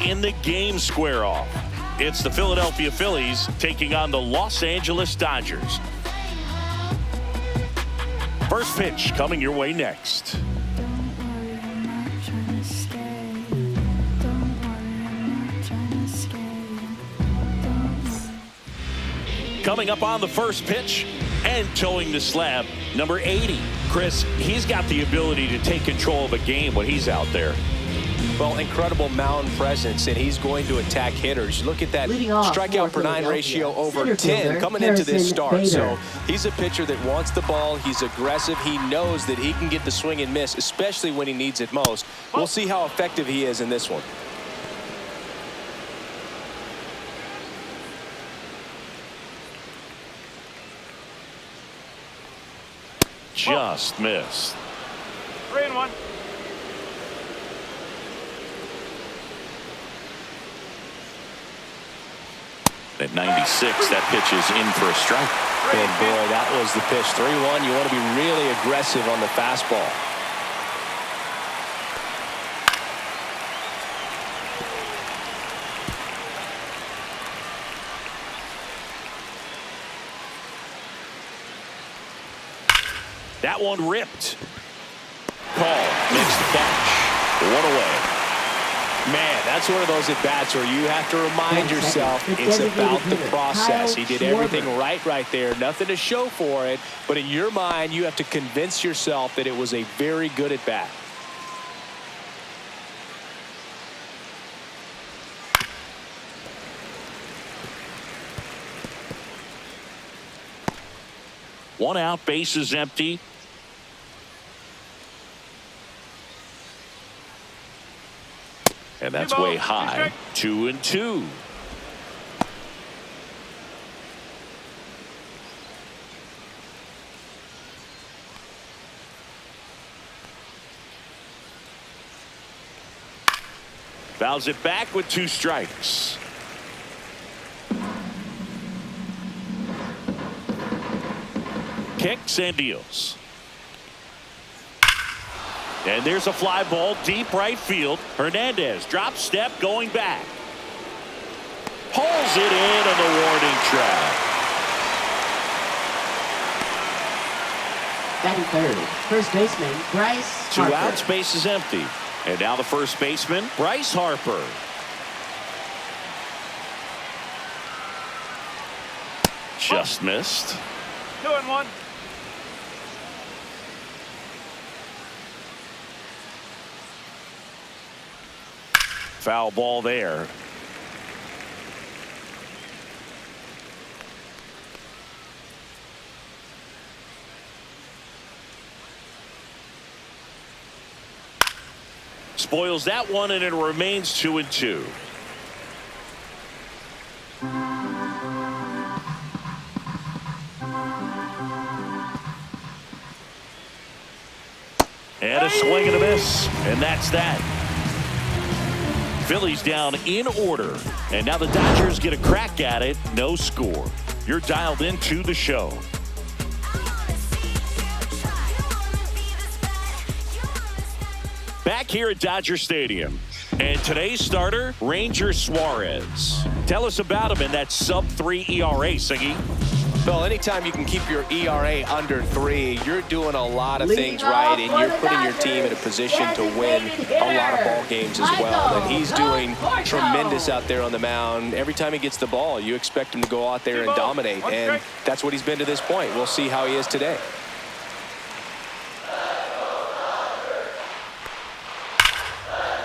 In the game square-off, it's the Philadelphia Phillies taking on the Los Angeles Dodgers. First pitch coming your way next. Coming up on the first pitch and towing the slab, number 80. Chris, he's got the ability to take control of a game when he's out there. Well, incredible mound presence, and he's going to attack hitters. Look at that strikeout per 9 ratio over 10 coming into this start. So he's a pitcher that wants the ball. He's aggressive. He knows that he can get the swing and miss, especially when he needs it most. We'll see how effective he is in this one. Just missed. 3-1. At 96, that pitch is in for a strike. And boy, that was the pitch. 3-1. You want to be really aggressive on the fastball. That one ripped. Call makes the catch. 1 away. Man, that's one of those at-bats where you have to remind yourself it's about the process. He did everything right there. Nothing to show for it. But in your mind, you have to convince yourself that it was a very good at-bat. One out, base is empty. And that's way high. 2-2. Fouls it back with 2 strikes. Kicks and deals. And there's a fly ball deep right field. Hernandez drop step going back. Pulls it in on the warning track. Batting third, first baseman Bryce Harper. 2 outs, base is empty. And now the first baseman, Bryce Harper. Just missed. 2-1. Foul ball there. Spoils that one, and it remains 2-2. And a swing and a miss, and that's that. Phillies down in order, and now the Dodgers get a crack at it. No score. You're dialed into the show. Back here at Dodger Stadium, and today's starter, Ranger Suarez. Tell us about him in that sub-3 ERA, Siggy. Well, anytime you can keep your ERA under 3, you're doing a lot of things right, and you're putting your team in a position to win a lot of ball games as well. And he's doing tremendous out there on the mound. Every time he gets the ball, you expect him to go out there and dominate, and that's what he's been to this point. We'll see how he is today.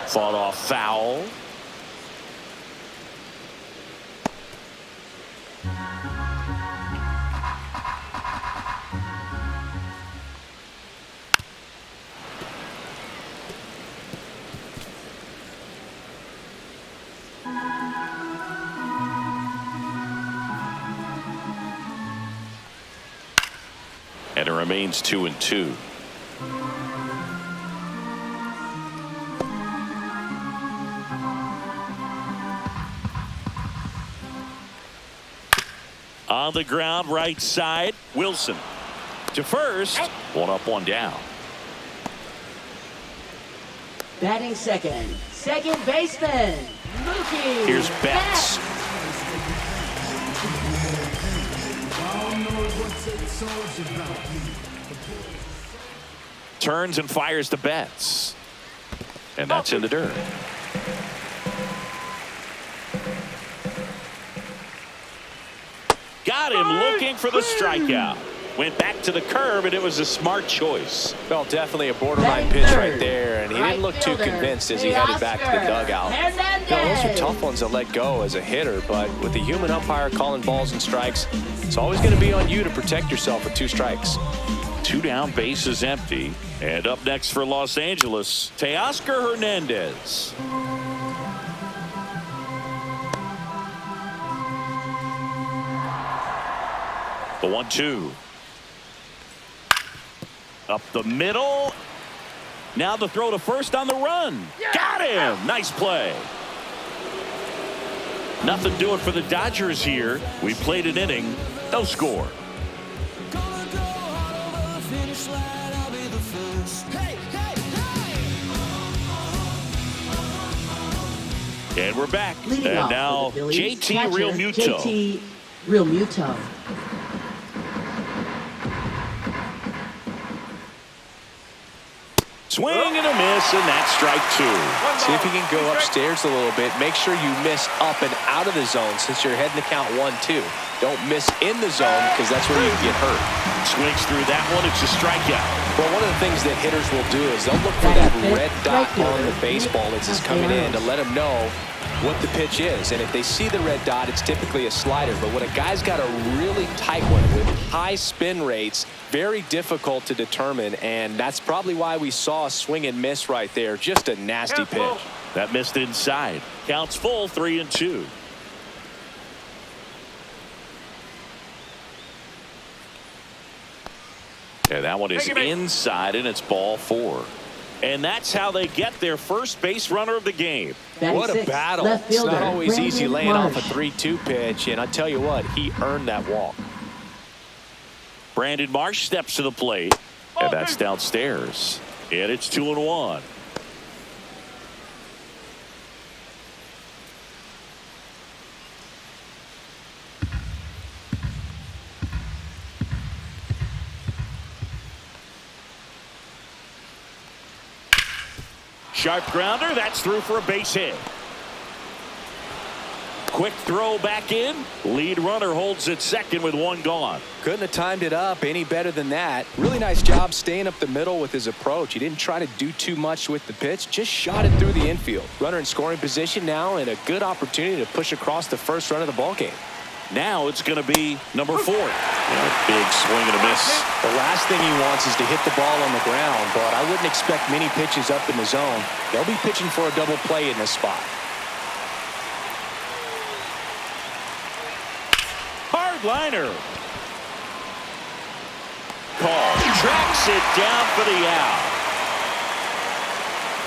Fought off foul. And it remains 2-2. On the ground, right side, Wilson to first. 1 up, 1 down. Batting second, second baseman Here's Betts. Turns and fires to Betts. And that's in the dirt. Got him looking for the strikeout. Went back to the curb, and it was a smart choice. Well, definitely a borderline pitch right there, and he didn't look too convinced as he headed back to the dugout. Those are tough ones to let go as a hitter, but with the human umpire calling balls and strikes, it's always going to be on you to protect yourself with 2 strikes. 2 down, bases empty. And up next for Los Angeles, Teoscar Hernandez. The 1-2. Up the middle. Now the throw to first on the run. Got him. Nice play. Nothing doing for the Dodgers here. We played an inning. No score. And we're back. Leading and off now for the Phillies, JT catcher, Realmuto. JT Realmuto. Swing and a miss, and that's strike 2. See if you can go upstairs a little bit. Make sure you miss up and out of the zone since you're heading to count 1-2. Don't miss in the zone because that's where you can get hurt. Swings through that one. It's a strikeout. Well, one of the things that hitters will do is they'll look for that red dot on the baseball as it's coming in to let them know what the pitch is. And if they see the red dot, it's typically a slider. But when a guy's got a really tight one with high spin rates, very difficult to determine. And that's probably why we saw a swing and miss right there. Just a nasty pitch. That missed inside. Counts full, 3-2. And that one is inside, and it's ball 4. And that's how they get their first base runner of the game. What a battle. It's not always easy laying off a 3-2 pitch, and I tell you what, he earned that walk. Brandon Marsh steps to the plate, and that's downstairs. And it's 2-1. Sharp grounder, that's through for a base hit. Quick throw back in. Lead runner holds at second with 1 gone. Couldn't have timed it up any better than that. Really nice job staying up the middle with his approach. He didn't try to do too much with the pitch, just shot it through the infield. Runner in scoring position now, and a good opportunity to push across the first run of the ball game. Now it's going to be number 4. Big swing and a miss. The last thing he wants is to hit the ball on the ground, but I wouldn't expect many pitches up in the zone. They'll be pitching for a double play in this spot. Hard liner. Call. Tracks it down for the out.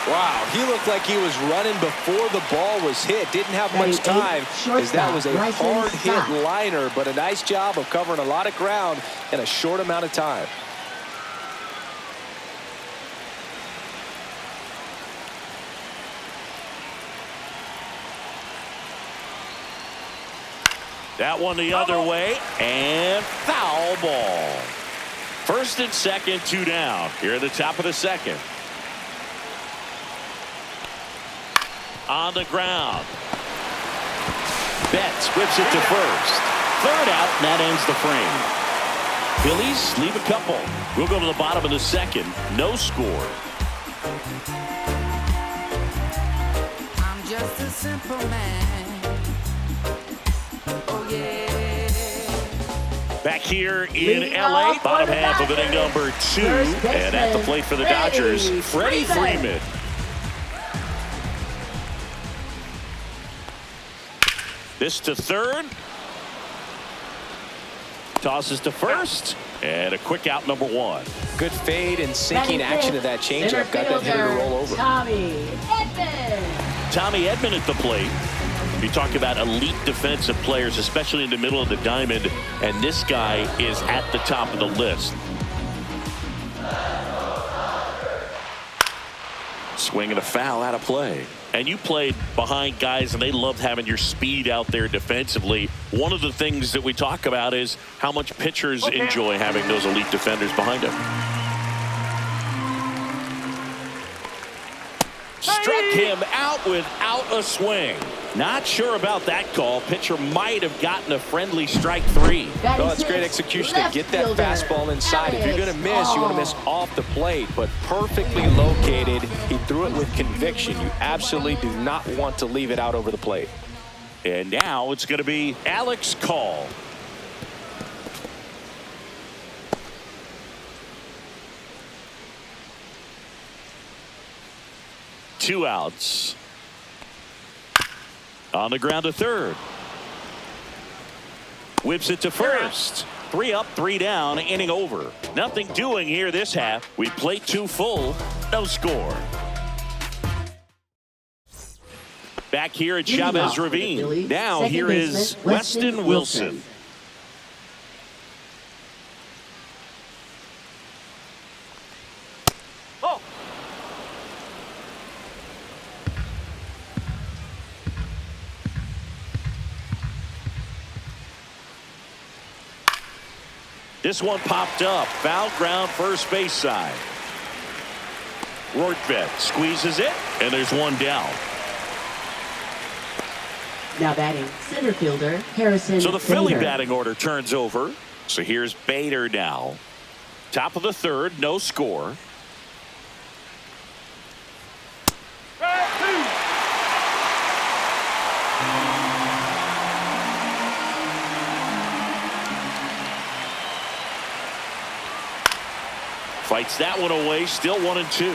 Wow, he looked like he was running before the ball was hit. Didn't have much time as that was a hard-hit liner, but a nice job of covering a lot of ground in a short amount of time. That one the other way, and foul ball. First and second, 2 down. Here at the top of the second. On the ground. Betts whips it to first. Third out, and that ends the frame. Phillies leave a couple. We'll go to the bottom of the second. No score. I'm just a simple man. Oh, yeah. Back here in L.A., bottom half of inning number 2. And at the plate for the Dodgers, Freddie Freeman. This to third. Tosses to first. And a quick out, number 1. Good fade and sinking action of that changeup. Got that hitter to roll over. Tommy Edman. Tommy Edman at the plate. You talk about elite defensive players, especially in the middle of the diamond. And this guy is at the top of the list. Swing and a foul out of play. And you played behind guys, and they loved having your speed out there defensively. One of the things that we talk about is how much pitchers enjoy having those elite defenders behind them. Struck him out without a swing. Not sure about that call. Pitcher might have gotten a friendly strike 3. Well, it's great execution to get that fastball inside. If you're going to miss, you want to miss off the plate, but perfectly located. He threw it with conviction. You absolutely do not want to leave it out over the plate. And now it's going to be Alex Call. Two outs. On the ground to third. Whips it to first. 3 up, 3 down, inning over. Nothing doing here this half. We played 2 full, no score. Back here at Chavez Ravine. Now here is Weston Wilson. This one popped up. Foul ground, first base side. Rortvedt squeezes it, and there's one down. Now batting, center fielder Harrison. So the Philly Bader. batting order turns over. So here's Bader now. Top of the third, no score. Fights that one away, still 1-2.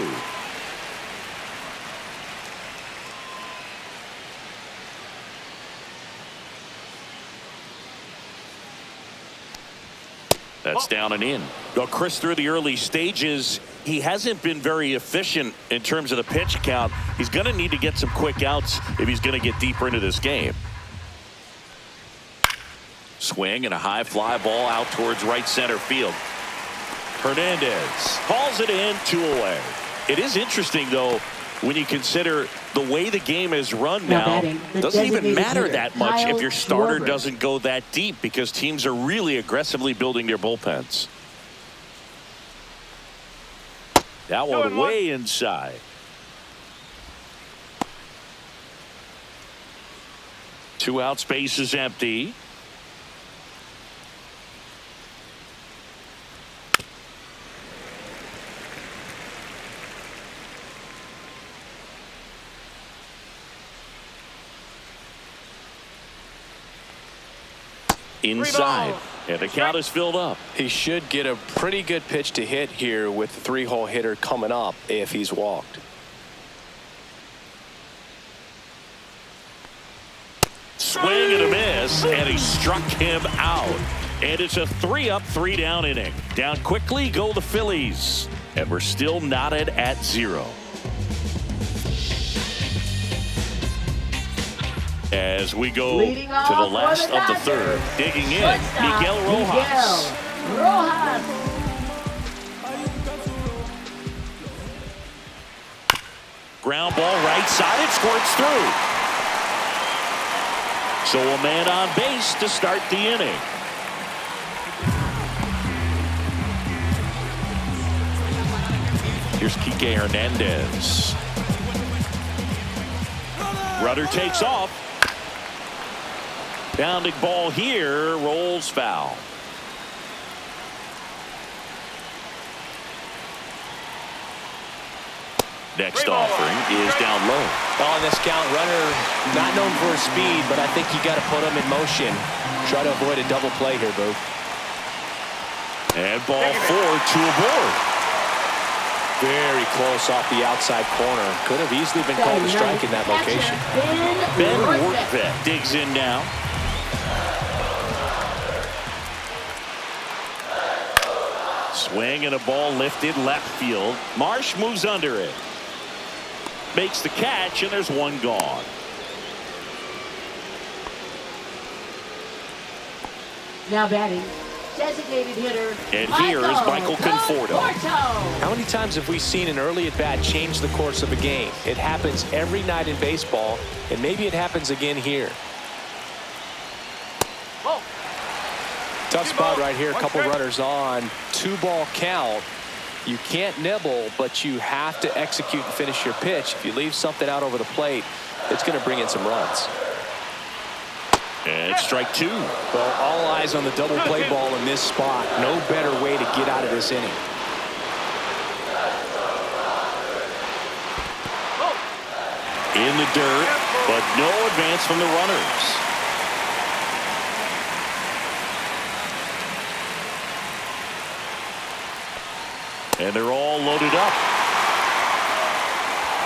That's down and in. Well, Chris, through the early stages, he hasn't been very efficient in terms of the pitch count. He's going to need to get some quick outs if he's going to get deeper into this game. Swing and a high fly ball out towards right center field. Hernandez hauls it in, 2 away. It is interesting, though, when you consider the way the game is run now. It doesn't even matter that much if your starter doesn't go that deep, because teams are really aggressively building their bullpens. That one way inside. Two out, space is empty. Inside, and the count is filled up. He should get a pretty good pitch to hit here with the 3-hole hitter coming up if he's walked. Swing and a miss, and he struck him out. And it's a 3 up, 3 down inning. Down quickly go the Phillies, and we're still knotted at 0. As we go to the last of the third, digging in, Miguel Rojas. Ground ball right side, it squirts through. So a man on base to start the inning. Here's Kike Hernandez. Rudder takes off. Bounding ball here, rolls foul. Next offering is down low. On this count, runner not known for his speed, but I think you got to put him in motion. Try to avoid a double play here, Boo. And ball 4, 2 aboard. Very close off the outside corner. Could have easily been called a strike in that location. Ben Rortvedt digs in now. Swing and a ball lifted left field. Marsh moves under it. Makes the catch, and there's one gone. Now batting, Designated hitter. And here is Michael Conforto. How many times have we seen an early at-bat change the course of a game? It happens every night in baseball, and maybe it happens again here. Tough spot right here. A couple runners on. 2-ball count. You can't nibble, but you have to execute and finish your pitch. If you leave something out over the plate, it's going to bring in some runs. And strike 2. Well, all eyes on the double play ball in this spot. No better way to get out of this inning. In the dirt, but no advance from the runners. And they're all loaded up.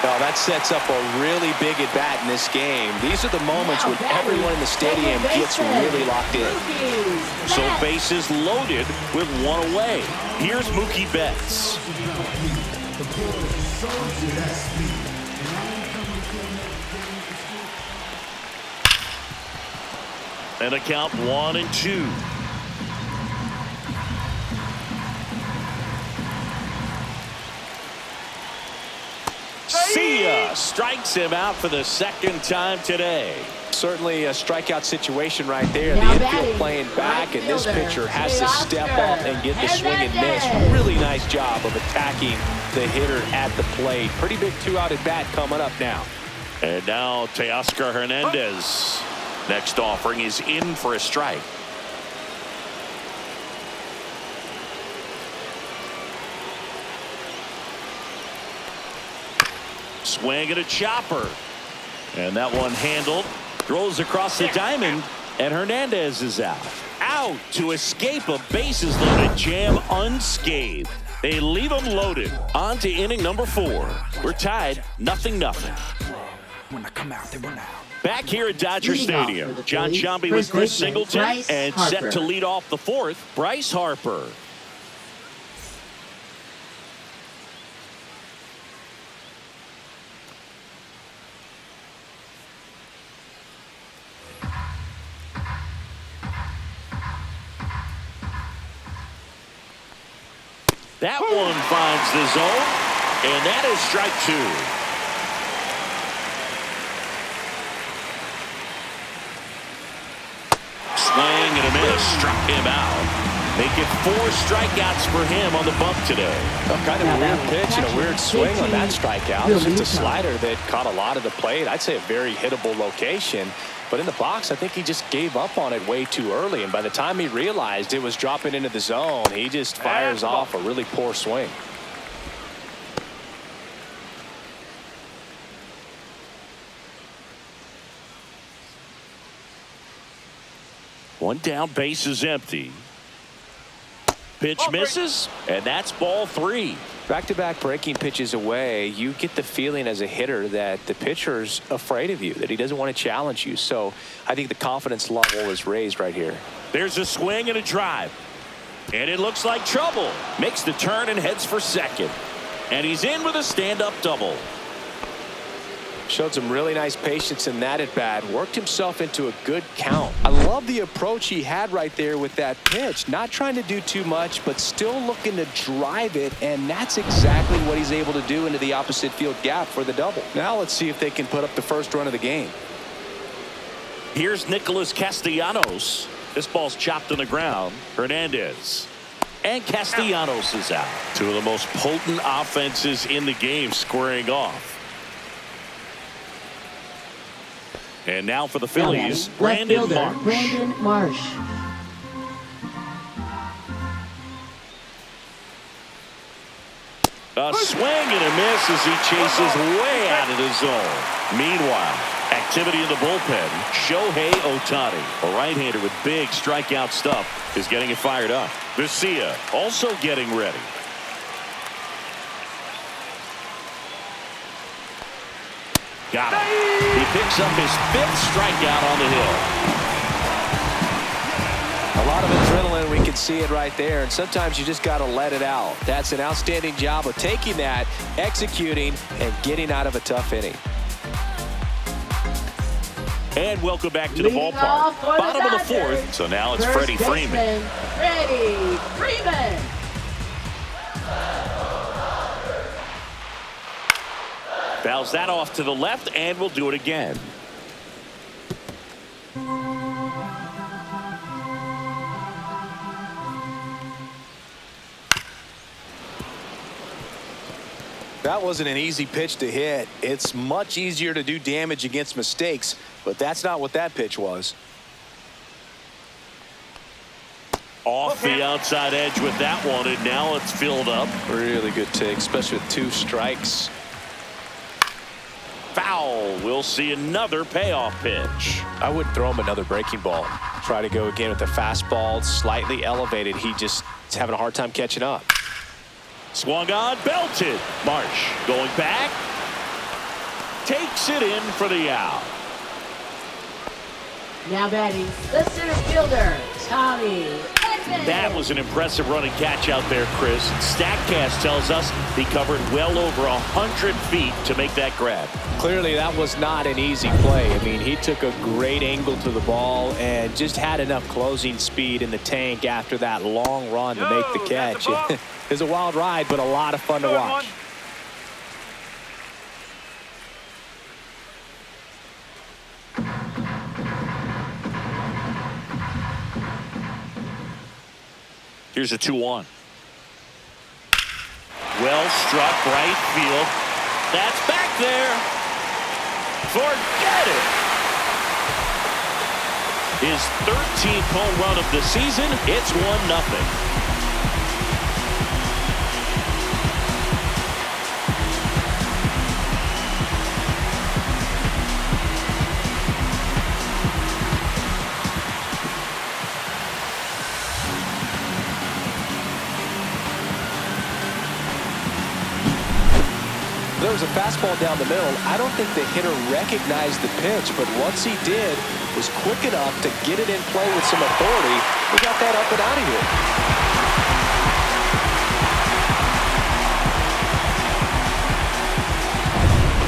Now that sets up a really big at bat in this game. These are the moments when everyone in the stadium gets really locked in. So bases loaded with 1 away. Here's Mookie Betts. And a count 1-2. See ya. Strikes him out for the second time today. Certainly a strikeout situation right there. The infield playing back, and this pitcher has to step up and get the swing and miss. Really nice job of attacking the hitter at the plate. Pretty big 2-out at bat coming up now. And now Teoscar Hernandez. Next offering is in for a strike. Swing and a chopper. And that one handled. Throws across the diamond. And Hernandez is out. Out to escape a bases loaded jam unscathed. They leave him loaded. On to inning number 4. We're tied 0-0. When I come out, they run out. Back here at Dodger Stadium, John Sciambi with Chris Singleton, and set to lead off the 4th, Bryce Harper. That one finds the zone, and that is strike 2. Swing and a miss, struck him out. Make it 4 strikeouts for him on the bump today. Kind of a weird pitch and a weird swing on that strikeout. It's just a slider that caught a lot of the plate. I'd say a very hittable location. But in the box, I think he just gave up on it way too early. And by the time he realized it was dropping into the zone, he just fires off a really poor swing. One down, base is empty. Pitch misses, and that's ball 3. Back-to-back breaking pitches away, you get the feeling as a hitter that the pitcher's afraid of you, that he doesn't want to challenge you. So I think the confidence level is raised right here. There's a swing and a drive. And it looks like trouble. Makes the turn and heads for second. And he's in with a stand-up double. Showed some really nice patience in that at bat. Worked himself into a good count. I love the approach he had right there with that pitch. Not trying to do too much, but still looking to drive it. And that's exactly what he's able to do into the opposite field gap for the double. Now let's see if they can put up the first run of the game. Here's Nicholas Castellanos. This ball's chopped on the ground. Hernandez. And Castellanos is out. Two of the most potent offenses in the game squaring off. And now for the Phillies, Brandon Marsh. A swing and a miss as he chases way out of the zone. Meanwhile, activity in the bullpen. Shohei Ohtani, a right-hander with big strikeout stuff, is getting it fired up. Garcia also getting ready. Got him. He picks up his 5th strikeout on the hill. A lot of adrenaline, we can see it right there, and sometimes you just got to let it out. That's an outstanding job of taking that, executing, and getting out of a tough inning. And welcome back to the Leading ballpark. off for the Bottom of the Dodgers, fourth, so now it's first Freddie Freeman. baseman, Freddie Freeman. Fouls that off to the left, and we'll do it again. That wasn't an easy pitch to hit. It's much easier to do damage against mistakes, but that's not what that pitch was. Off the outside edge with that one, and now it's filled up. Really good take, especially with 2 strikes. Foul. We'll see another payoff pitch. I wouldn't throw him another breaking ball. Try to go again with the fastball, slightly elevated. He just is having a hard time catching up. Swung on, belted. Marsh going back. Takes it in for the out. Now batting, the center fielder, Tommy. That was an impressive run and catch out there, Chris. StatCast tells us he covered well over 100 feet to make that grab. Clearly, that was not an easy play. I mean, he took a great angle to the ball and just had enough closing speed in the tank after that long run to make the catch. It was a wild ride, but a lot of fun to watch. Here's a 2-1. Well struck right field. That's back there. Forget it. His 13th home run of the season. It's 1-0. There was a fastball down the middle. I don't think the hitter recognized the pitch, but once he did, was quick enough to get it in play with some authority. We got that up and out of here.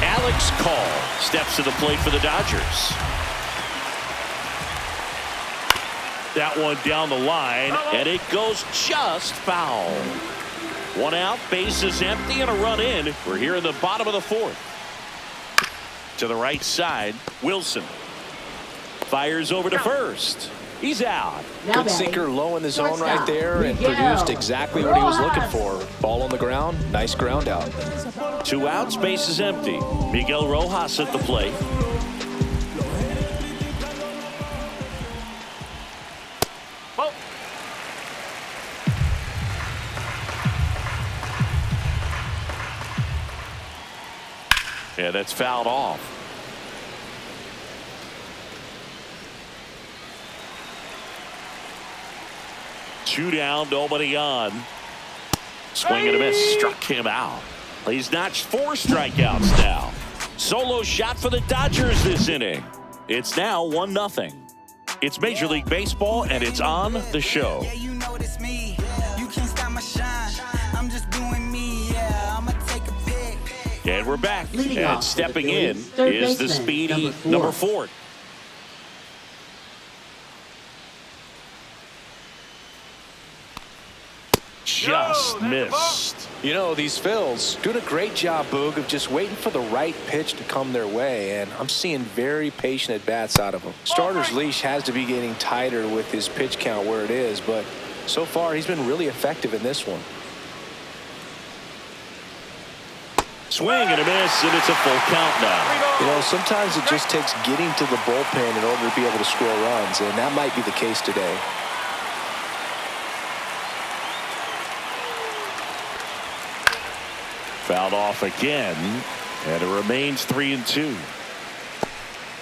Alex Call steps to the plate for the Dodgers. That one down the line, and it goes just foul. 1 out, bases empty, and a run in. We're here in the bottom of the fourth. To the right side, Wilson fires over to first. He's out. Good sinker low in the zone right there and produced exactly what he was looking for. Ball on the ground, nice ground out. 2 outs, bases empty. Miguel Rojas at the plate. Yeah, that's fouled off. Two down, nobody on. Swing and a miss, struck him out. He's notched 4 strikeouts now. Solo shot for the Dodgers this inning. It's now 1-0. It's Major League Baseball, and it's on the show. Yeah, you know it's me. You can't stop my shine. I'm just doing me. Yeah, I'ma take a pic. And we're back. Leading And off stepping for the in Phillies, third is the baseman, speedy number number 4. 4. Just missed. You know, these Phils doing a great job, Boog, of just waiting for the right pitch to come their way, and I'm seeing very patient at-bats out of them. Starter's leash has to be getting tighter with his pitch count where it is, but so far he's been really effective in this one. Swing and a miss, and it's a full count now. You know, sometimes it just takes getting to the bullpen in order to be able to score runs, and that might be the case today. Fouled off again, and it remains 3-2.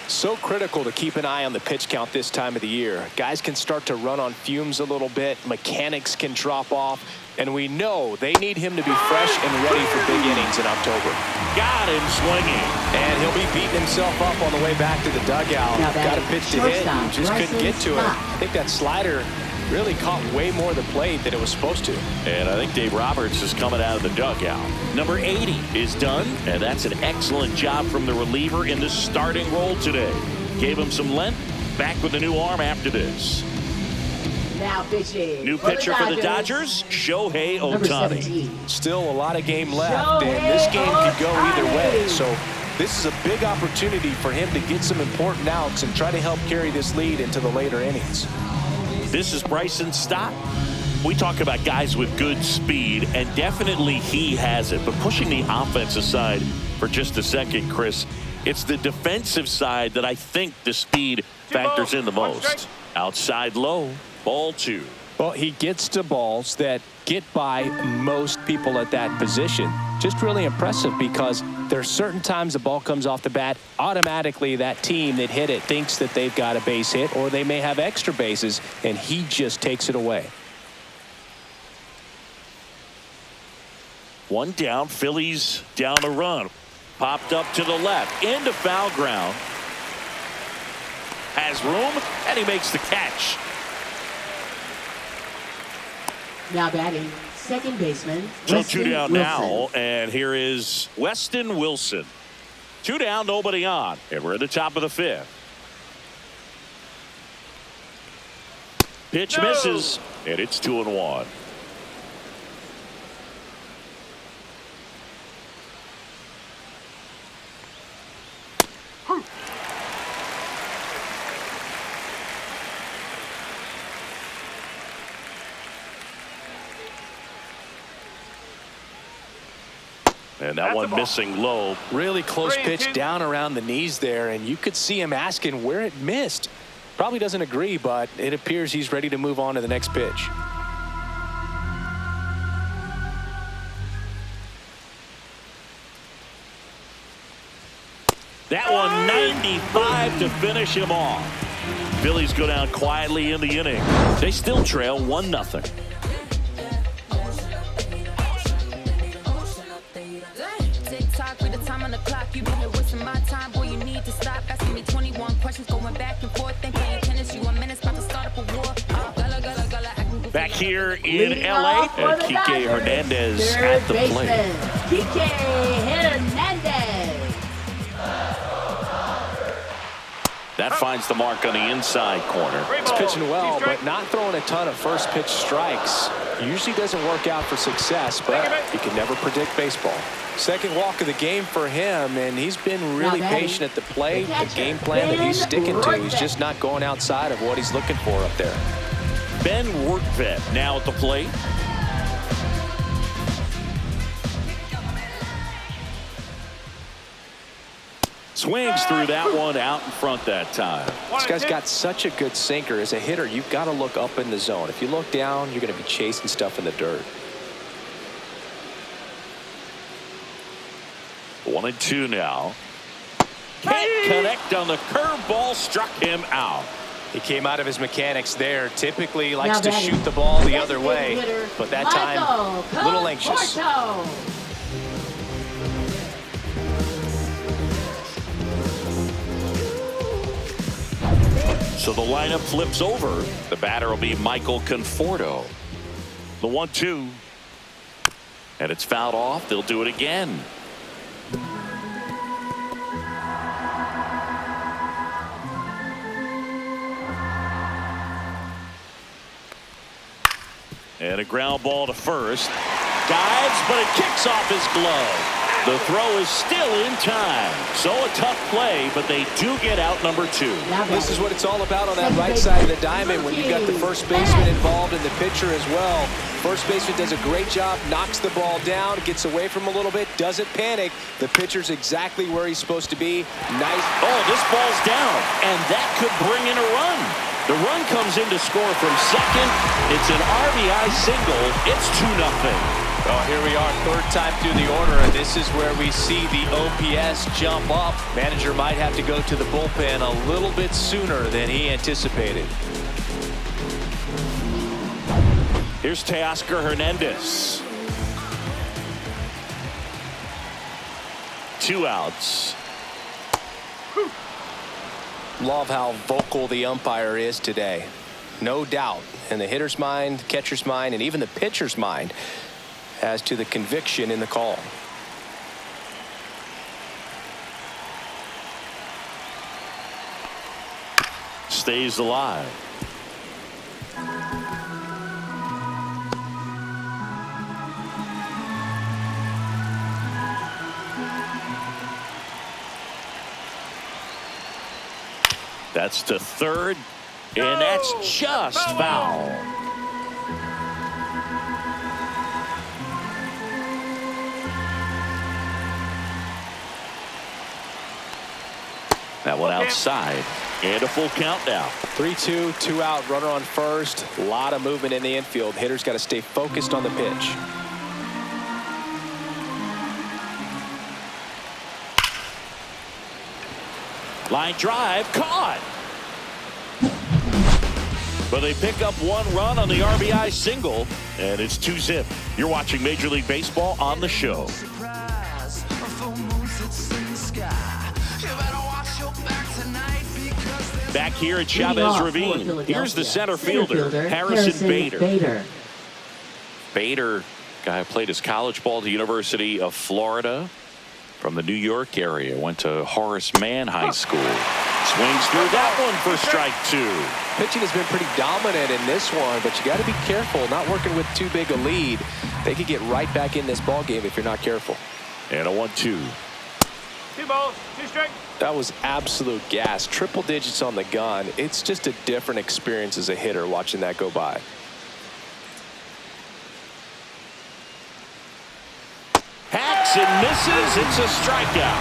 So critical to keep an eye on the pitch count this time of the year. Guys can start to run on fumes a little bit. Mechanics can drop off. And we know they need him to be fresh and ready for big innings in October. Got him swinging. And he'll be beating himself up on the way back to the dugout. Got a pitch to hit and just couldn't get to it. I think that slider really caught way more of the plate than it was supposed to. And I think Dave Roberts is coming out of the dugout. Number 80 is done, and that's an excellent job from the reliever in the starting role today. Gave him some length. Back with a new arm after this. Now pitching. New pitcher for the Dodgers, Shohei Ohtani. Still a lot of game left, and this game could go either way. So this is a big opportunity for him to get some important outs and try to help carry this lead into the later innings. This is Bryson Stott. We talk about guys with good speed, and definitely he has it. But pushing the offense aside for just a second, Chris, it's the defensive side that I think the speed factors in the most. Outside low, ball 2. Well, he gets to balls that get by most people at that position. Just really impressive because there's certain times the ball comes off the bat, automatically that team that hit it thinks that they've got a base hit, or they may have extra bases, and he just takes it away. One down, Phillies down a run. Popped up to the left, into foul ground. Has room, and he makes the catch. Now batting, second baseman. So 2 down now, and here is Weston Wilson. 2 down, nobody on, and we're at the top of the 5th. Pitch misses, and it's 2-1. And that one missing low. Really close pitch down around the knees there, and you could see him asking where it missed. Probably doesn't agree, but it appears he's ready to move on to the next pitch. That one 95 to finish him off. Phillies go down quietly in the inning. They still trail 1-0. Time on the clock, you been here wasting my time. Boy, you need to stop asking me 21 questions, going back and forth, then playing tennis. You a menace, about to start up a war. Back here in LA, and Kike Hernandez at the plate. Kike Hernandez. That finds the mark on the inside corner. He's pitching well, but not throwing a ton of first pitch strikes. Usually doesn't work out for success, but you can never predict baseball. Second walk of the game for him, and he's been really patient at the plate. The game plan that he's sticking to, he's just not going outside of what he's looking for up there. Ben Workvet now at the plate. Swings through that one out in front that time. This guy's got such a good sinker. As a hitter, you've got to look up in the zone. If you look down, you're going to be chasing stuff in the dirt. 1-2 now. Can't connect on the curveball, struck him out. He came out of his mechanics there. Typically likes to shoot the ball the other way, but that time a little anxious. So the lineup flips over. The batter will be Michael Conforto. The 1-2. And it's fouled off. They'll do it again. And a ground ball to first. Dives, but it kicks off his glove. The throw is still in time. So a tough play, but they do get out number 2. This is what it's all about on that right side of the diamond when you've got the first baseman involved and the pitcher as well. First baseman does a great job, knocks the ball down, gets away from a little bit, doesn't panic. The pitcher's exactly where he's supposed to be. Nice. Oh, this ball's down, and that could bring in a run. The run comes in to score from second. It's an RBI single. It's 2-0. Oh, here we are, third time through the order, and this is where we see the OPS jump up. Manager might have to go to the bullpen a little bit sooner than he anticipated. Here's Teoscar Hernandez. 2 outs. Love how vocal the umpire is today. No doubt in the hitter's mind, catcher's mind, and even the pitcher's mind as to the conviction in the call. stays alive. That's to third, and that's just foul. That one outside, and a full count now. 3-2, 2 out, runner on first. A lot of movement in the infield. Hitter's got to stay focused on the pitch. Line drive, caught. But they pick up one run on the RBI single, and it's 2-zip. You're watching Major League Baseball on the show. Back here at Chavez Ravine, here's the center fielder, Harrison Bader. Bader, guy who played his college ball at the University of Florida. From the New York area, went to Horace Mann High School. Swings through that one for strike 2. Pitching has been pretty dominant in this one, but you got to be careful, not working with too big a lead. They could get right back in this ball game if you're not careful. And a 1-2. 2 balls, 2 strikes. That was absolute gas. Triple digits on the gun. It's just a different experience as a hitter watching that go by. Hacks and misses. It's a strikeout.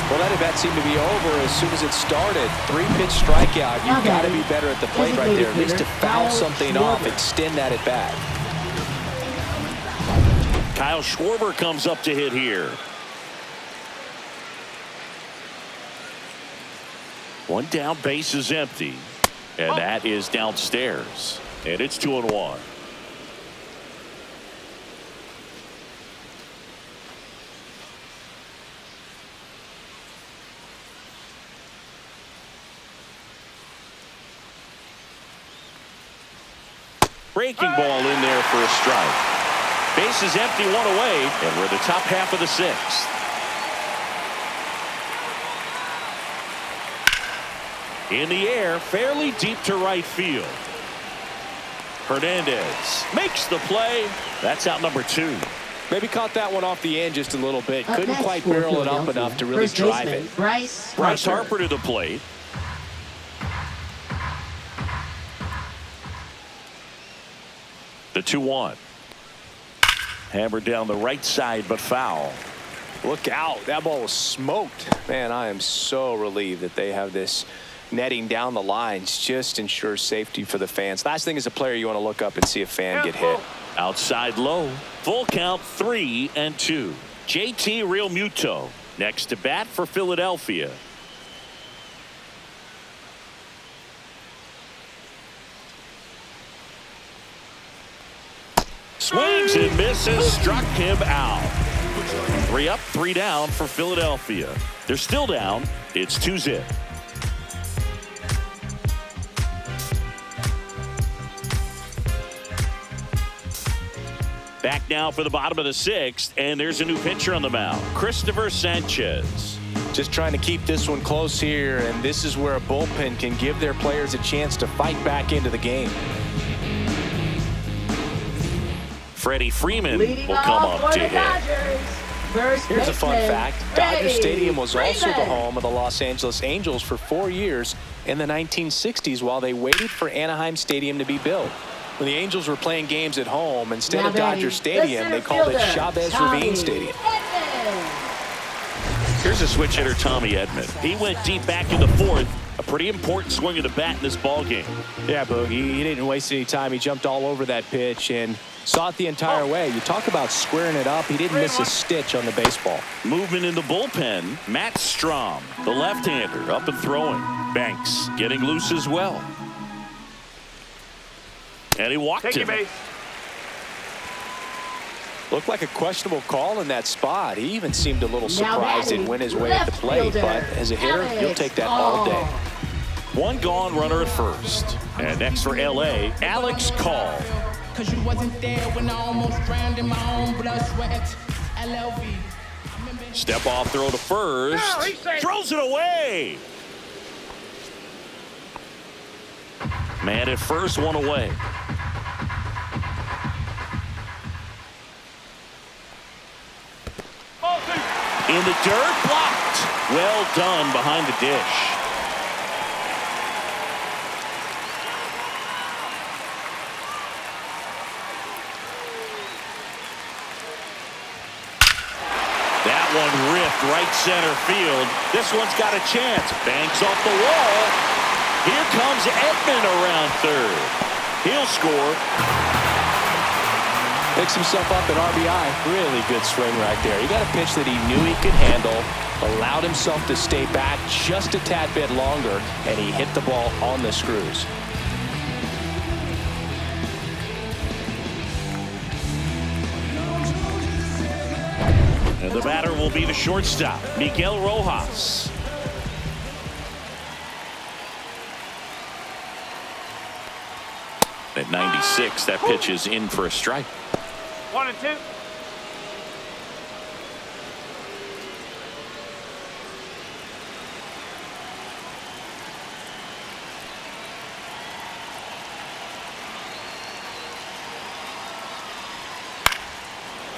Well, that at-bat seemed to be over as soon as it started. 3-pitch strikeout. You've got to be better at the plate right there, at least to foul something off, extend that at-bat. Kyle Schwarber comes up to hit here. One down, base is empty. And that is downstairs. And it's 2-1. Breaking ball in there for a strike. Base is empty, one away, and we're in the top half of the 6th. In the air, fairly deep to right field. Hernandez makes the play. That's out number 2. Maybe caught that one off the end just a little bit. Couldn't quite barrel it up enough to really drive it. Bryce Harper to the plate. The 2-1. Hammered down the right side, but foul. Look out. That ball was smoked. Man, I am so relieved that they have this netting down the lines. Just ensures safety for the fans. Last thing as a player, you want to look up and see a fan get hit. Outside low. Full count, 3-2. JT Realmuto next to bat for Philadelphia. Swings and misses, struck him out. 3 up, 3 down for Philadelphia. They're still down. It's 2-zip. Back now for the bottom of the 6th, and there's a new pitcher on the mound, Christopher Sanchez. Just trying to keep this one close here, and this is where a bullpen can give their players a chance to fight back into the game. Freddie Freeman will come up to hit. Here's a fun fact. Dodger Stadium was also the home of the Los Angeles Angels for 4 years in the 1960s while they waited for Anaheim Stadium to be built. When the Angels were playing games at home, instead of Dodger Stadium, they called it Chavez Ravine Stadium. Here's a switch hitter, Tommy Edman. He went deep back in the 4th. A pretty important swing of the bat in this ball game. Yeah, Boogie. He didn't waste any time. He jumped all over that pitch and saw it the entire way. You talk about squaring it up. He didn't miss a stitch on the baseball. Movement in the bullpen. Matt Strom, the left-hander, up and throwing. Banks getting loose as well. And he walked him. Looked like a questionable call in that spot. He even seemed a little surprised it went his way at the plate. But as a hitter, you'll take that all day. One gone runner at first. And next for L.A., Alex Call. Cause you wasn't there when I almost drowned in my own blood sweat. LLV. Step off throw to first. Throws it away. Man at first, one away. Ball two. In the dirt, blocked. Well done behind the dish. That one ripped right center field. This one's got a chance. Banks off the wall. Here comes Edman around third. He'll score. Picks himself up an RBI. Really good swing right there. He got a pitch that he knew he could handle, allowed himself to stay back just a tad bit longer, and he hit the ball on the screws. And the batter will be the shortstop, Miguel Rojas. At 96, that pitch is in for a strike. 1 and 2.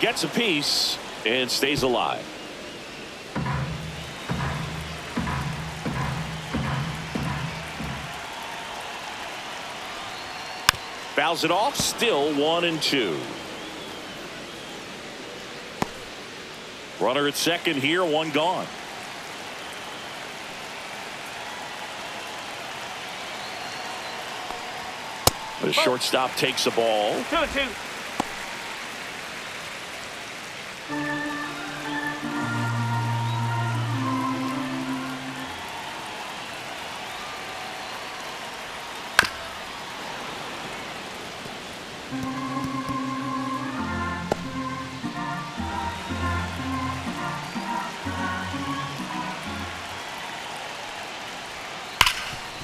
Gets a piece and stays alive. Fouls it off, still 1 and 2. Runner at second here, one gone. The shortstop takes the ball. 2 and 2.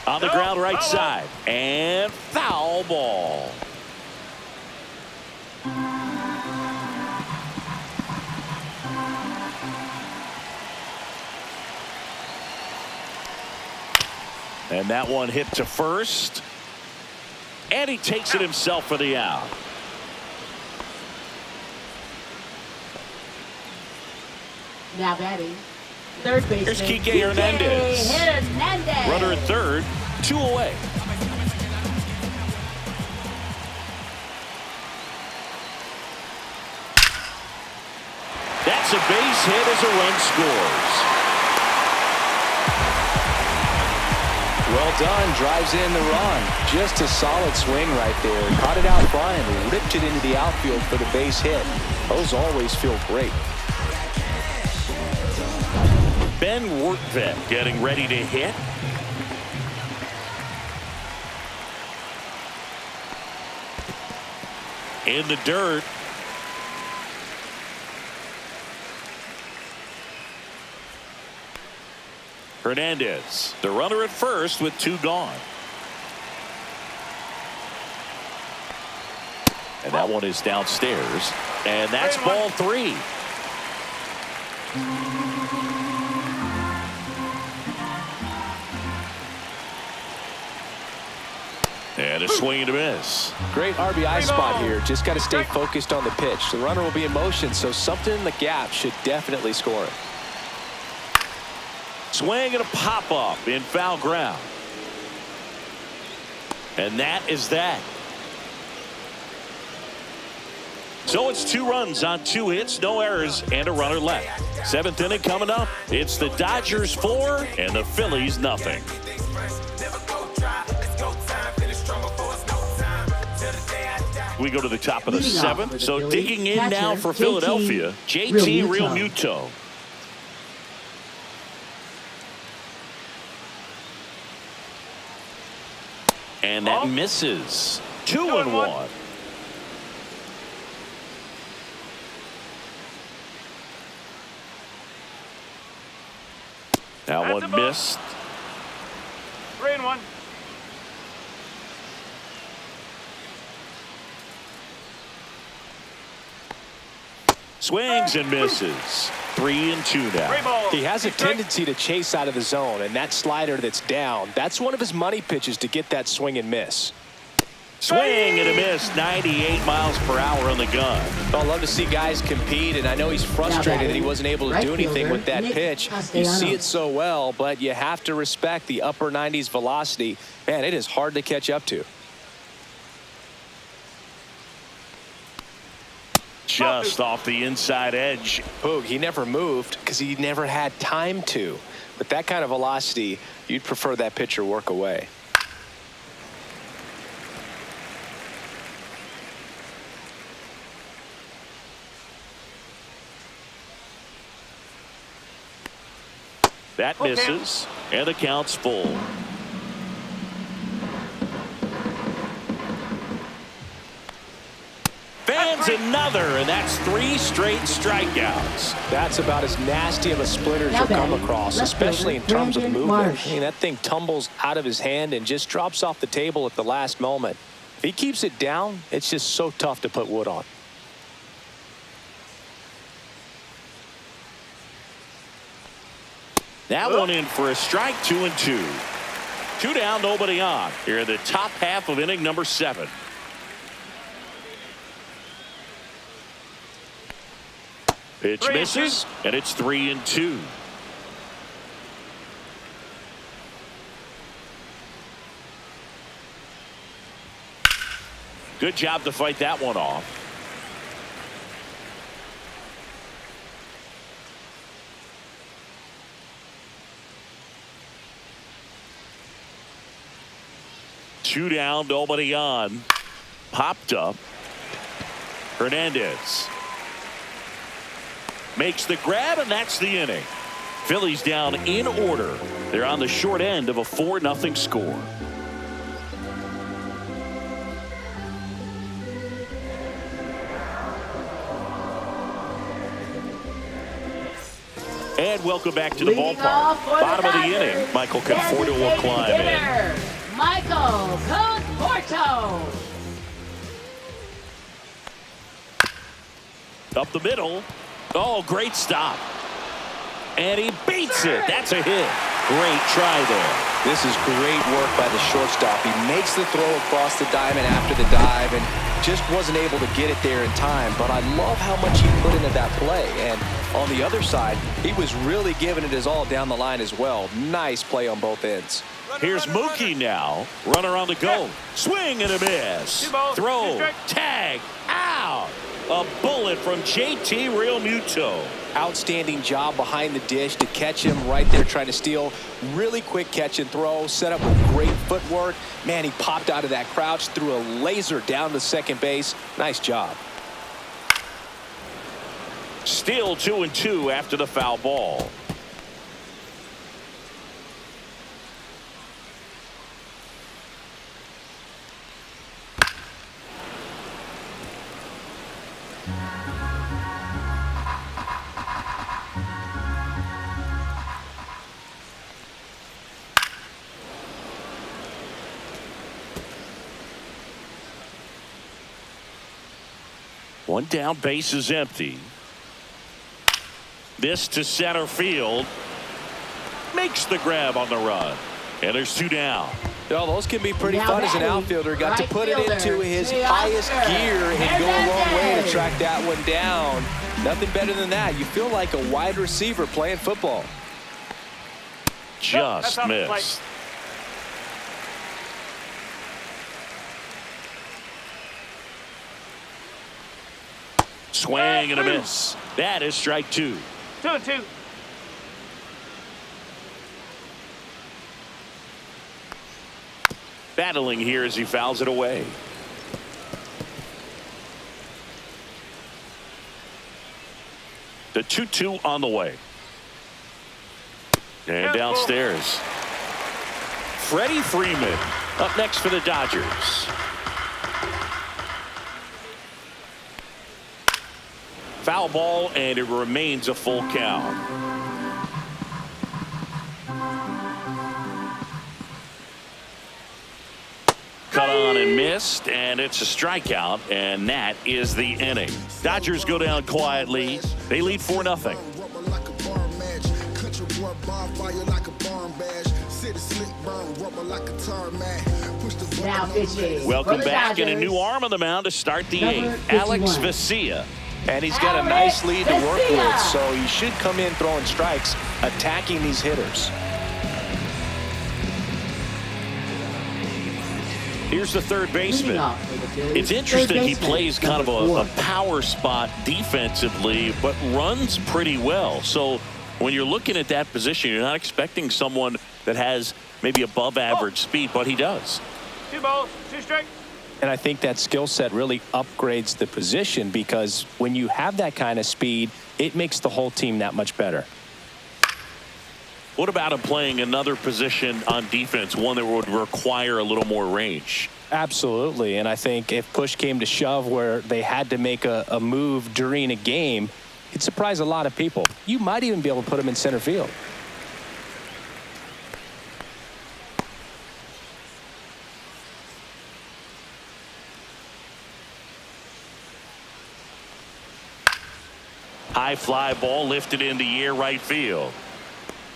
On the ground right side. And foul ball. And that one hit to first. And he takes it himself for the out. Now batting, third baseman. Here's Kike Hernandez. Hernandez. Runner at third, 2 away. That's a base hit as a run scores. Well done. Drives in the run. Just a solid swing right there. Caught it out front and ripped it into the outfield for the base hit. Those always feel great. Ben Workvet getting ready to hit. In the dirt. Hernandez, the runner at first with 2 gone. And that one is downstairs. And that's ball 3. And a swing and a miss. Great RBI spot here. Just got to stay focused on the pitch. The runner will be in motion, so something in the gap should definitely score it. Swing and a pop up in foul ground. And that is that. So it's 2 runs on 2 hits, no errors, and a runner left. 7th inning coming up. It's the Dodgers 4 and the Phillies nothing. We go to the top of the 7th. So digging in now for Philadelphia, JT Realmuto. And that misses. 2 and 1. That one missed. 3 and 1. Swings and misses. 3-2 now. He has a tendency to chase out of the zone, and that slider that's down, that's one of his money pitches to get that swing and miss. Swing and a miss, 98 miles per hour on the gun. Well, I love to see guys compete, and I know he's frustrated that he wasn't able to do anything with that pitch. You see it so well, but you have to respect the upper 90s velocity. Man, it is hard to catch up to. Just off the inside edge. Boog, he never moved because he never had time to. With that kind of velocity, you'd prefer that pitcher work away. That misses, and the count's full. Fans another, and that's 3 straight strikeouts. That's about as nasty of a splitter as you'll come across, especially in terms of movement. I mean, that thing tumbles out of his hand and just drops off the table at the last moment. If he keeps it down, it's just so tough to put wood on. That one in for a strike, 2-2. 2 down, nobody on. Here in the top half of inning number 7. Pitch misses, and it's 3-2. Good job to fight that one off. Two down, nobody on. Popped up. Hernandez makes the grab, and that's the inning. Phillies down in order. They're on the short end of a 4-0 score. And welcome back to the ballpark. Bottom of the inning. Michael Conforto will climb in. Michael Conforto. Up the middle. Oh, great stop. And he beats it. That's a hit. Great try there. This is great work by the shortstop. He makes the throw across the diamond after the dive and just wasn't able to get it there in time. But I love how much he put into that play. And on the other side, he was really giving it his all down the line as well. Nice play on both ends. Here's Mookie now. Runner on the go. Swing and a miss. Throw. Tag. Out. A bullet from JT Realmuto. Outstanding job behind the dish to catch him right there trying to steal. Really quick catch and throw. Set up with great footwork. Man, he popped out of that crouch, threw a laser down to second base. Nice job. Still 2-2 after the foul ball. One down, base is empty. This to center field. Makes the grab on the run. And there's 2 down. Well, those can be pretty fun as an outfielder. Got to put it into his highest gear and go a long way to track that one down. Nothing better than that. You feel like a wide receiver playing football. Just missed. Swing and a miss. That is strike 2. 2-2. Battling here as he fouls it away. The 2-2 on the way. And downstairs. Freddie Freeman up next for the Dodgers. Foul ball, and it remains a full count. Cut on and missed, and it's a strikeout, and that is the inning. Dodgers go down quietly. They lead 4-0. Now pitching. Welcome for the back, and a Dodgers, new arm on the mound to start the number 8th. Alex 51. Vesia. And he's got a nice lead to work with, so he should come in throwing strikes, attacking these hitters. Here's the third baseman. Leading off for the Phillies, It's interesting third he baseman, plays kind of number a 4. power spot defensively, but runs pretty well. So when you're looking at that position, you're not expecting someone that has maybe above average speed, but he does. 2 balls, 2 strikes. And I think that skill set really upgrades the position, because when you have that kind of speed, it makes the whole team that much better. What about him playing another position on defense, one that would require a little more range? Absolutely. And I think if push came to shove where they had to make a move during a game, it'd surprise a lot of people. You might even be able to put him in center field. High fly ball lifted in the air right field.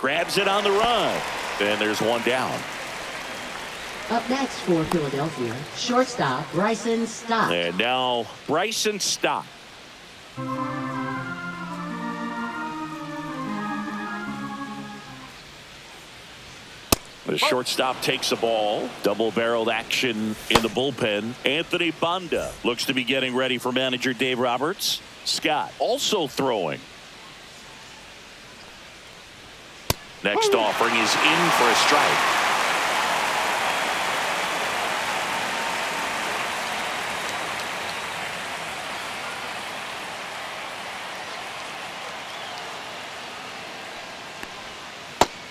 Grabs it on the run. And there's one down. Up next for Philadelphia, shortstop Bryson Stott. And now Bryson Stott. The shortstop takes the ball. Double-barreled action in the bullpen. Anthony Banda looks to be getting ready for manager Dave Roberts. Scott also throwing. Next offering is in for a strike.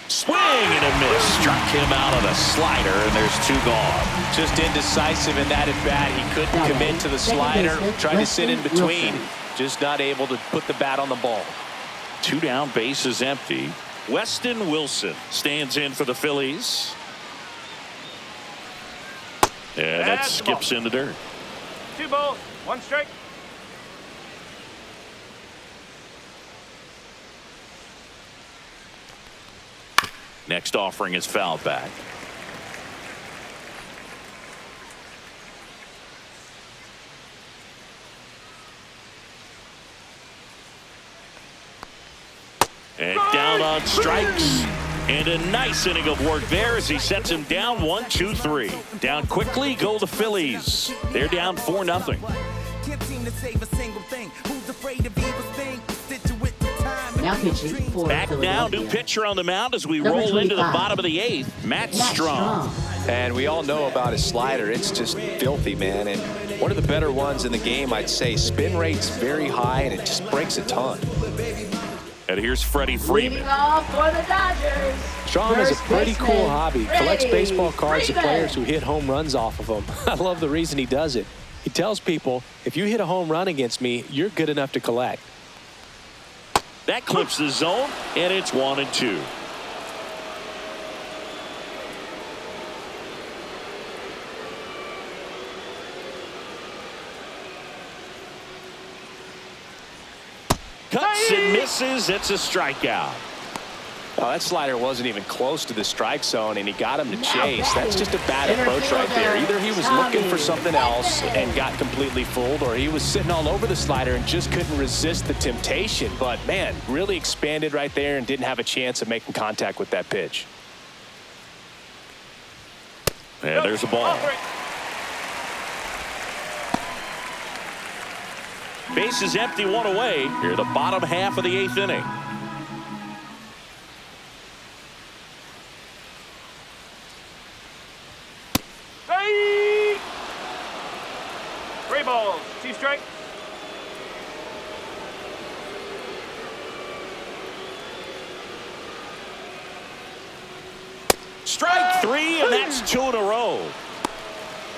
Swing and a miss. Struck him out of the slider, and there's 2 gone. Just indecisive in that at bat. He couldn't commit to the slider. Tried to sit in between. Just not able to put the bat on the ball. 2 down, bases empty. Weston Wilson stands in for the Phillies. And that skips in the dirt. 2 balls, 1 strike. Next offering is fouled back. And down on strikes. And a nice inning of work there as he sets him down 1-2-3. Down quickly go the Phillies. They're down 4-0. Now pitching for Back now, Philadelphia, new pitcher on the mound as we number roll into the 25, bottom of the 8th. Matt Strong. And we all know about his slider. It's just filthy, man. And one of the better ones in the game, I'd say. Spin rate's very high, and it just breaks a ton. And here's Freddie Freeman. Leading off for the Dodgers. Strong has a First pretty baseman, cool hobby. Collects Freddie baseball cards of Freeman. players who hit home runs off of them. I love the reason he does it. He tells people, if you hit a home run against me, you're good enough to collect. That clips the zone, and it's 1-2. Cuts and misses. It's a strikeout. Oh, that slider wasn't even close to the strike zone, and he got him to chase. That's just a bad approach right there. Either he was looking for something else and got completely fooled, or he was sitting all over the slider and just couldn't resist the temptation. But, man, really expanded right there and didn't have a chance of making contact with that pitch. And there's a ball. Base is empty, 1 away. Here, the bottom half of the 8th inning. Hey! 3 balls, 2 strikes. Strike 3, and that's 2 in a row.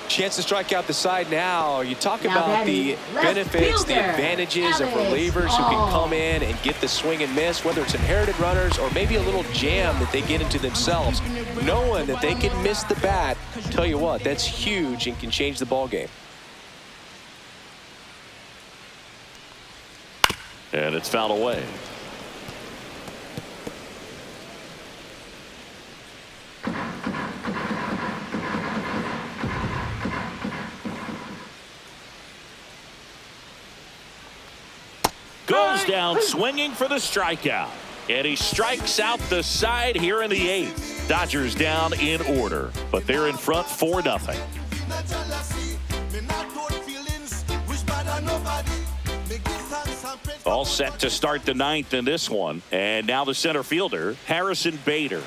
Chance to strike out the side now. You talk Now about the batting left benefits, the fielder, advantages of Alex relievers who can come in and get the swing and miss, whether it's inherited runners or maybe a little jam that they get into themselves. Knowing that they can miss the bat, tell you what, that's huge and can change the ball game. And it's fouled away. Goes down swinging for the strikeout. And he strikes out the side here in the 8th. Dodgers down in order, but they're in front 4-0. All set to start the 9th in this one. And now the center fielder, Harrison Bader.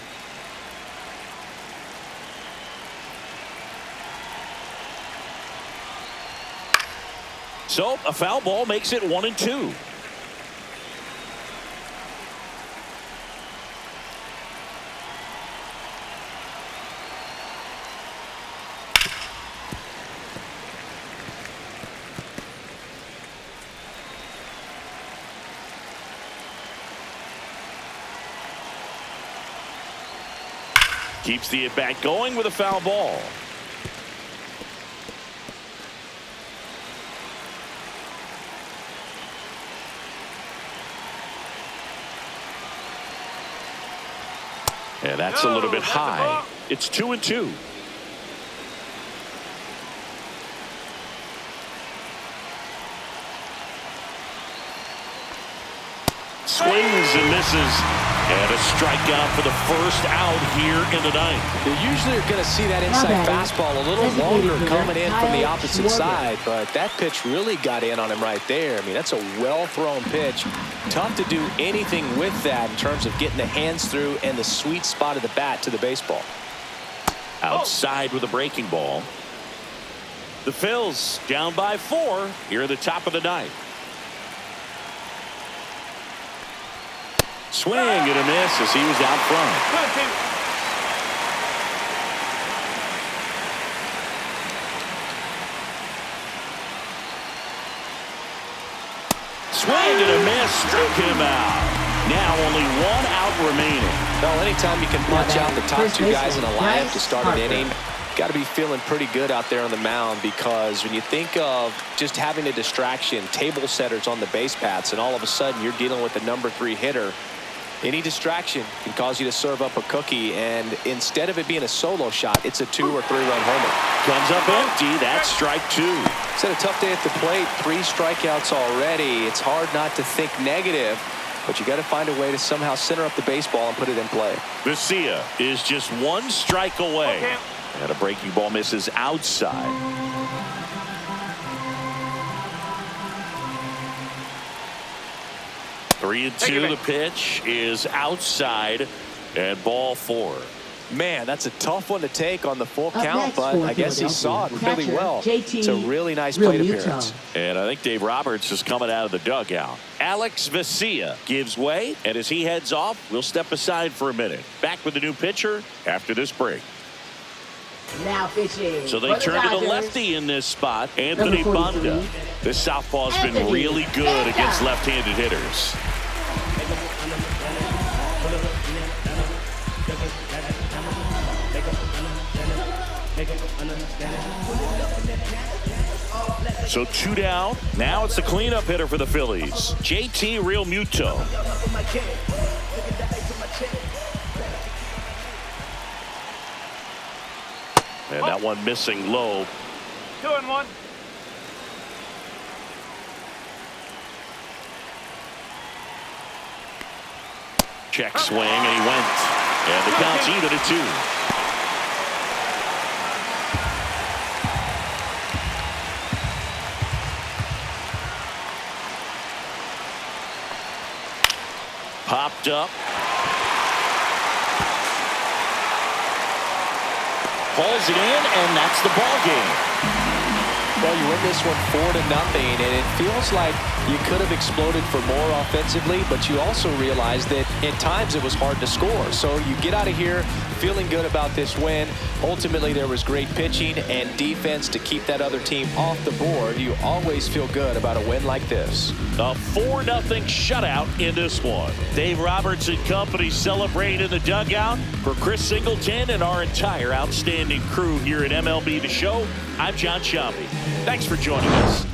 So a foul ball makes it 1-2. Keeps the at-bat going with a foul ball. And that's a little bit high. It's 2-2. Swings and misses. And a strikeout for the first out here in the 9th. You usually are going to see that inside fastball a little longer coming in from the opposite side, but that pitch really got in on him right there. I mean, that's a well-thrown pitch. Tough to do anything with that in terms of getting the hands through and the sweet spot of the bat to the baseball. Outside with a breaking ball. The Phillies down by 4 here at the top of the 9th. Swing and a miss as he was out front. Swing and a miss, struck him out. Now only 1 out remaining. Well, anytime you can punch out the top 2 guys in a lineup to start an inning, got to be feeling pretty good out there on the mound, because when you think of just having a distraction, table setters on the base paths, and all of a sudden you're dealing with the number 3 hitter, any distraction can cause you to serve up a cookie, and instead of it being a solo shot, it's a 2 or 3 run homer. Comes up empty. That's strike 2. It's had a tough day at the plate. 3 strikeouts already. It's hard not to think negative, but you got to find a way to somehow center up the baseball and put it in play. Vesia is just 1 strike away. Okay. And a breaking ball misses outside. Three and 2. The pitch is outside, and ball 4. Man, that's a tough one to take on the full count, but I guess he saw it really well. It's a really nice plate appearance. And I think Dave Roberts is coming out of the dugout. Alex Vesia gives way, and as he heads off, we'll step aside for a minute. Back with the new pitcher after this break. Now pitching. So they turn to the lefty in this spot, Anthony Banda. This southpaw's been really good against left-handed hitters. So 2 down. Now it's the cleanup hitter for the Phillies, JT Realmuto. And that one missing low. 2-1. Check swing, and he went. And the count's even at 2. Popped up. Pulls it in, and that's the ball game. Well, you win this one 4-0, and it feels like you could have exploded for more offensively, but you also realize that at times it was hard to score. So you get out of here feeling good about this win. Ultimately, there was great pitching and defense to keep that other team off the board. You always feel good about a win like this. A 4-0 shutout in this one. Dave Roberts and company celebrate in the dugout. For Chris Singleton and our entire outstanding crew here at MLB The Show, I'm John Sciambi. Thanks for joining us.